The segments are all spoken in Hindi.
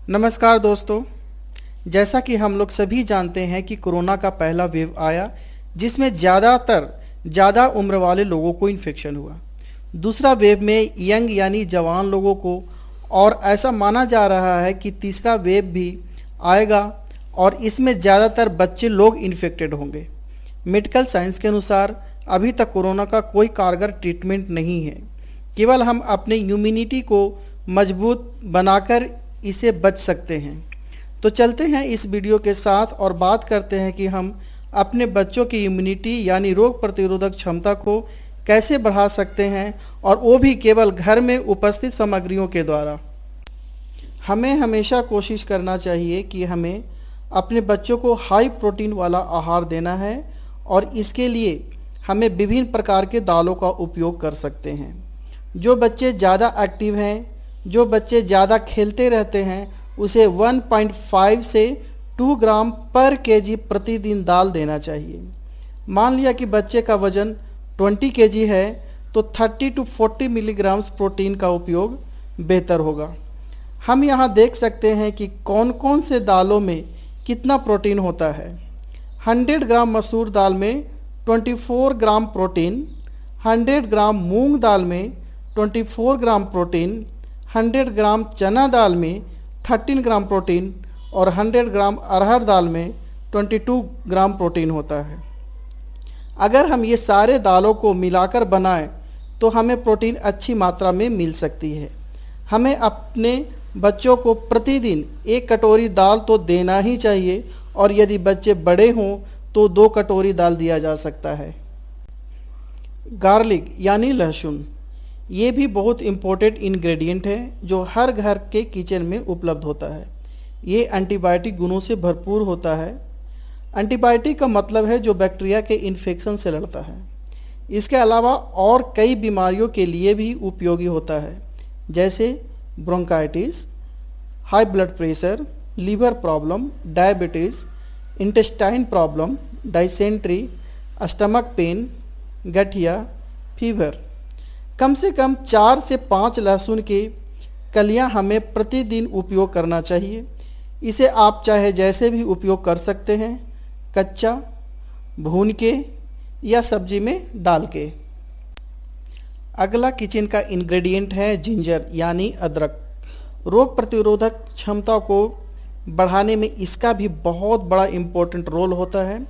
नमस्कार दोस्तों। जैसा कि हम लोग सभी जानते हैं कि कोरोना का पहला वेव आया जिसमें ज़्यादा उम्र वाले लोगों को इन्फेक्शन हुआ। दूसरा वेव में यंग यानी जवान लोगों को, और ऐसा माना जा रहा है कि तीसरा वेव भी आएगा और इसमें ज़्यादातर बच्चे लोग इन्फेक्टेड होंगे। मेडिकल साइंस के अनुसार अभी तक कोरोना का कोई कारगर ट्रीटमेंट नहीं है, केवल हम अपने इम्यूनिटी को मजबूत बनाकर इसे बच सकते हैं। तो चलते हैं इस वीडियो के साथ और बात करते हैं कि हम अपने बच्चों की इम्यूनिटी यानी रोग प्रतिरोधक क्षमता को कैसे बढ़ा सकते हैं, और वो भी केवल घर में उपस्थित सामग्रियों के द्वारा। हमें हमेशा कोशिश करना चाहिए कि हमें अपने बच्चों को हाई प्रोटीन वाला आहार देना है, और इसके लिए हमें विभिन्न प्रकार के दालों का उपयोग कर सकते हैं। जो बच्चे ज़्यादा एक्टिव हैं, जो बच्चे ज़्यादा खेलते रहते हैं, उसे 1.5 से 2 ग्राम पर केजी प्रतिदिन दाल देना चाहिए। मान लिया कि बच्चे का वज़न 20 केजी है तो 30 to 40 मिलीग्राम्स प्रोटीन का उपयोग बेहतर होगा। हम यहाँ देख सकते हैं कि कौन कौन से दालों में कितना प्रोटीन होता है। 100 ग्राम मसूर दाल में 24 ग्राम प्रोटीन, 100 ग्राम मूंग दाल में 24 ग्राम प्रोटीन, 100 ग्राम चना दाल में 13 ग्राम प्रोटीन और 100 ग्राम अरहर दाल में 22 ग्राम प्रोटीन होता है। अगर हम ये सारे दालों को मिलाकर बनाएं तो हमें प्रोटीन अच्छी मात्रा में मिल सकती है। हमें अपने बच्चों को प्रतिदिन 1 कटोरी दाल तो देना ही चाहिए, और यदि बच्चे बड़े हों तो 2 कटोरी दाल दिया जा सकता है। गार्लिक यानी लहसुन, ये भी बहुत इम्पोर्टेंट इंग्रेडिएंट है जो हर घर के किचन में उपलब्ध होता है। ये एंटीबायोटिक गुणों से भरपूर होता है। एंटीबायोटिक का मतलब है जो बैक्टीरिया के इन्फेक्शन से लड़ता है। इसके अलावा और कई बीमारियों के लिए भी उपयोगी होता है, जैसे bronchitis, high blood pressure, liver problem, diabetes, intestine problem, dysentery, stomach pain, गठिया, फीवर। कम से कम 4 से 5 लहसुन के कलियां हमें प्रतिदिन उपयोग करना चाहिए। इसे आप चाहे जैसे भी उपयोग कर सकते हैं, कच्चा, भून के या सब्जी में डाल के। अगला किचन का इंग्रेडिएंट है जिंजर यानी अदरक। रोग प्रतिरोधक क्षमता को बढ़ाने में इसका भी बहुत बड़ा इम्पोर्टेंट रोल होता है,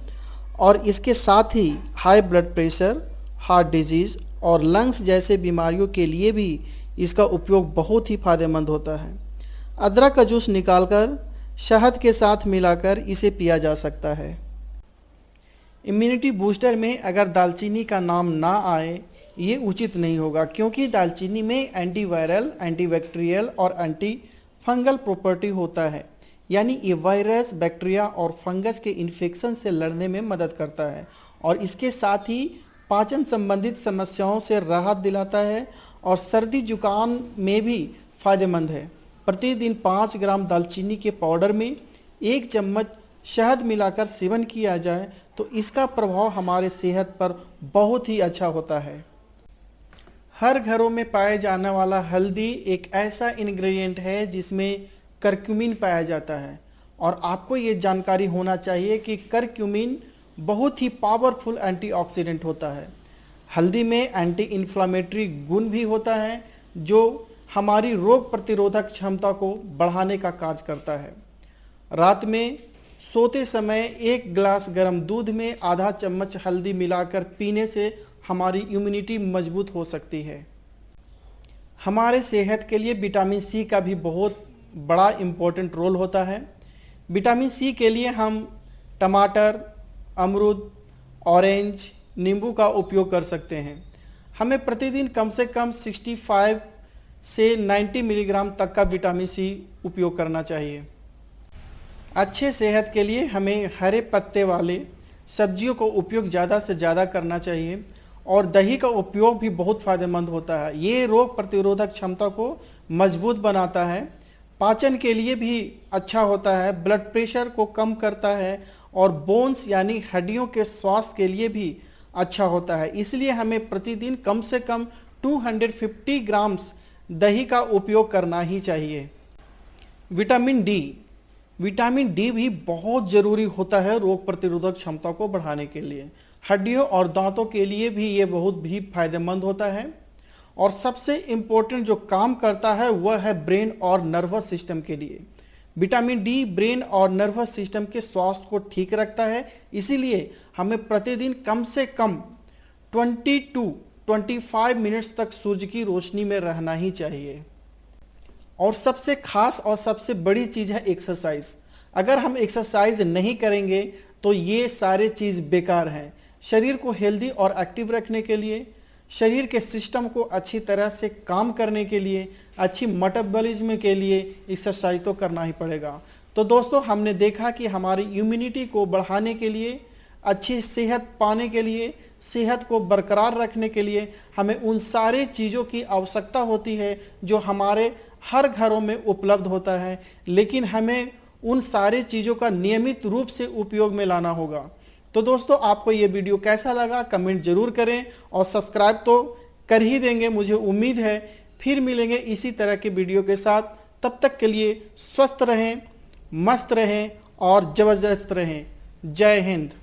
और इसके साथ ही high blood pressure, heart disease और लंग्स जैसे बीमारियों के लिए भी इसका उपयोग बहुत ही फ़ायदेमंद होता है। अदरक का जूस निकालकर शहद के साथ मिलाकर इसे पिया जा सकता है। इम्यूनिटी बूस्टर में अगर दालचीनी का नाम ना आए ये उचित नहीं होगा, क्योंकि दालचीनी में एंटीवायरल, एंटीबैक्टीरियल और एंटी फंगल प्रॉपर्टी होता है, यानी ये वायरस, बैक्टीरिया और फंगस के इन्फेक्शन से लड़ने में मदद करता है, और इसके साथ ही पाचन संबंधित समस्याओं से राहत दिलाता है, और सर्दी जुकाम में भी फ़ायदेमंद है। प्रतिदिन 5 ग्राम दालचीनी के पाउडर में 1 चम्मच शहद मिलाकर सेवन किया जाए तो इसका प्रभाव हमारे सेहत पर बहुत ही अच्छा होता है। हर घरों में पाए जाने वाला हल्दी एक ऐसा इंग्रेडिएंट है जिसमें करक्यूमिन पाया जाता है, और आपको ये जानकारी होना चाहिए कि करक्यूमिन बहुत ही पावरफुल एंटीऑक्सीडेंट होता है। हल्दी में एंटी इन्फ्लामेटरी गुण भी होता है जो हमारी रोग प्रतिरोधक क्षमता को बढ़ाने का कार्य करता है। रात में सोते समय 1 गिलास गर्म दूध में आधा चम्मच हल्दी मिलाकर पीने से हमारी इम्यूनिटी मजबूत हो सकती है। हमारे सेहत के लिए विटामिन सी का भी बहुत बड़ा इम्पोर्टेंट रोल होता है। विटामिन सी के लिए हम टमाटर, अमरूद, ऑरेंज, नींबू का उपयोग कर सकते हैं। हमें प्रतिदिन कम से कम 65 से 90 मिलीग्राम तक का विटामिन सी उपयोग करना चाहिए। अच्छे सेहत के लिए हमें हरे पत्ते वाले सब्जियों को उपयोग ज़्यादा से ज़्यादा करना चाहिए, और दही का उपयोग भी बहुत फ़ायदेमंद होता है। ये रोग प्रतिरोधक क्षमता को मजबूत बनाता है, पाचन के लिए भी अच्छा होता है, ब्लड प्रेशर को कम करता है, और बोन्स यानी हड्डियों के स्वास्थ्य के लिए भी अच्छा होता है। इसलिए हमें प्रतिदिन कम से कम 250 ग्राम्स दही का उपयोग करना ही चाहिए। विटामिन डी भी बहुत ज़रूरी होता है रोग प्रतिरोधक क्षमता को बढ़ाने के लिए। हड्डियों और दांतों के लिए भी ये बहुत भी फायदेमंद होता है। और सबसे इम्पोर्टेंट जो काम करता है वह है ब्रेन और नर्वस सिस्टम के लिए। विटामिन डी ब्रेन और नर्वस सिस्टम के स्वास्थ्य को ठीक रखता है, इसीलिए हमें प्रतिदिन कम से कम 20 to 25 मिनट्स तक सूरज की रोशनी में रहना ही चाहिए। और सबसे खास और सबसे बड़ी चीज़ है एक्सरसाइज। अगर हम एक्सरसाइज नहीं करेंगे तो ये सारे चीज़ बेकार हैं। शरीर को हेल्दी और एक्टिव रखने के लिए, शरीर के सिस्टम को अच्छी तरह से काम करने के लिए, अच्छी मेटाबॉलिज्म के लिए एक्सरसाइज तो करना ही पड़ेगा। तो दोस्तों, हमने देखा कि हमारी इम्यूनिटी को बढ़ाने के लिए, अच्छी सेहत पाने के लिए, सेहत को बरकरार रखने के लिए हमें उन सारे चीज़ों की आवश्यकता होती है जो हमारे हर घरों में उपलब्ध होता है, लेकिन हमें उन सारे चीज़ों का नियमित रूप से उपयोग में लाना होगा। तो दोस्तों, आपको ये वीडियो कैसा लगा कमेंट जरूर करें और सब्सक्राइब तो कर ही देंगे, मुझे उम्मीद है। फिर मिलेंगे इसी तरह के वीडियो के साथ। तब तक के लिए स्वस्थ रहें, मस्त रहें और ज़बरदस्त रहें। जय हिंद।